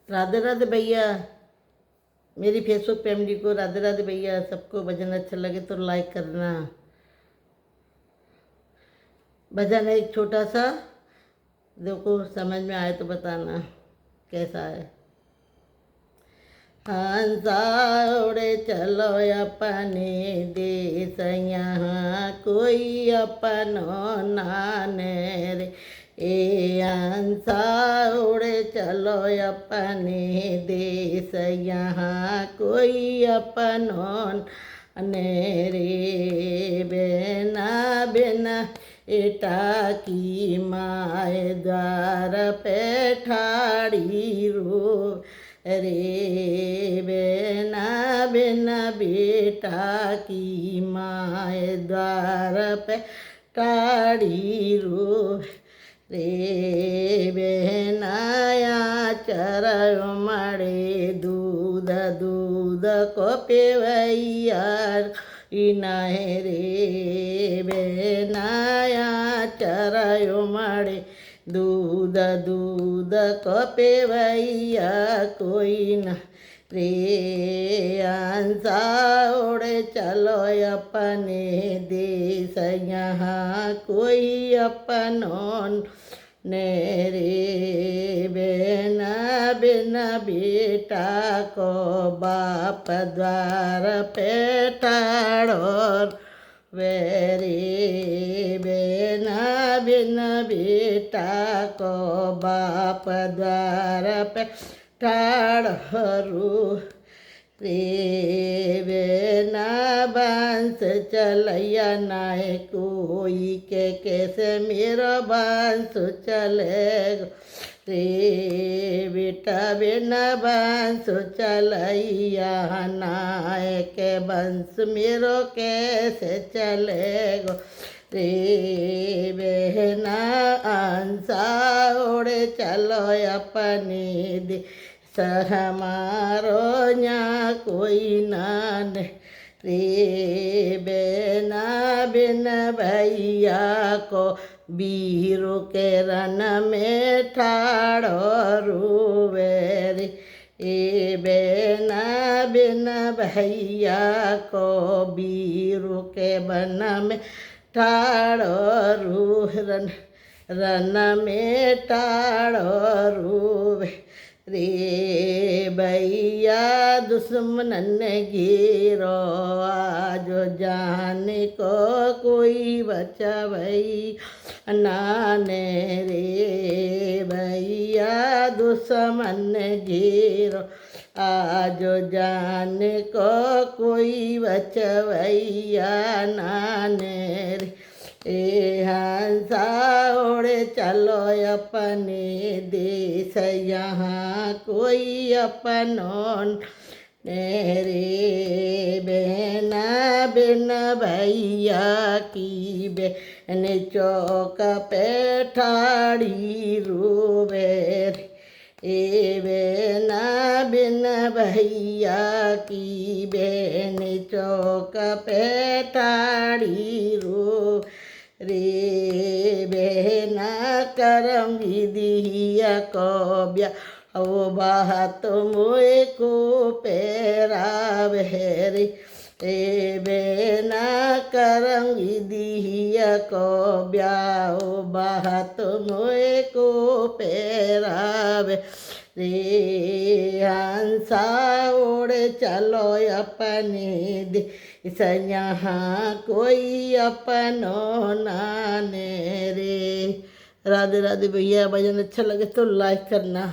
राधे राधे भैया, मेरी Facebook family को राधे राधे भैया। सबको भजन अच्छा लगे तो लाइक करना। भजन है एक छोटा सा, देखो समझ में आए तो बताना कैसा है। हंसा उड़े चलो अपने देश, यहाँ कोई अपनो नाने रे। ए हंसा उड़े चलो अपने देश, यहाँ कोई अपनो ने रे। बेना बिना एटा की माए द्वार पे ठाड़ी रो रे। बेना बिना बेटा की माए द्वार पे ठाड़ी रो रे। बेनाया चर मड़े दूध दूध को पेवैया इनाहे रे। बेनाया चर मड़े दूध दूध को पेवैया कोई न रे। हंसा उड़े चलो अपने देश, यहाँ कोई अपनो ने रे। बेना बिना बेटा को बाप द्वार पे ठाड़ो वेरे। बेना बिना बेटा को बाप द्वार पे ठाड़ो रे। बेना बांस चलैया नाय कोई के कैसे मेरा बांस चले रे। बेटा बिना बांस चलैया नाय के बंस मेरो कैसे चलेगो रे। बहना अंसा उड़े चलो अपने दे हमारो यहाँ कोई नान रे। बेना बिन भैया को बीरो के रन में ठाड़ो रूवे रे। ए बेना बिन भैया को बीरो के बन में ठाड़ो रू रन में ठाड़ो रूवे रे। भैया दुश्मनन घेरो आज जाने को कोई बचा भई नाने रे। भैया दुश्मन घेरो आज जाने को कोई बचा भैया नाने रे। ए हंसा उड़े चलो अपने देश, यहाँ कोई अपनो ने रे। बेना बिन भैया की बेन चौक पे ठाड़ी रोवे रे। ए बेना बिन भैया की बेन चौक पे ठाड़ी रो रे। बेना करंगी दिया को ब्या ओ बात मोए को पेरावे रे। ए बेना करंगी दिया को ब्याओ बात मोए को पेरावे रे। हंसा उड़े चलो अपने देश, यहाँ कोई अपनो नाने रे। राधे राधे भैया, भजन अच्छा लगे तो लाइक करना।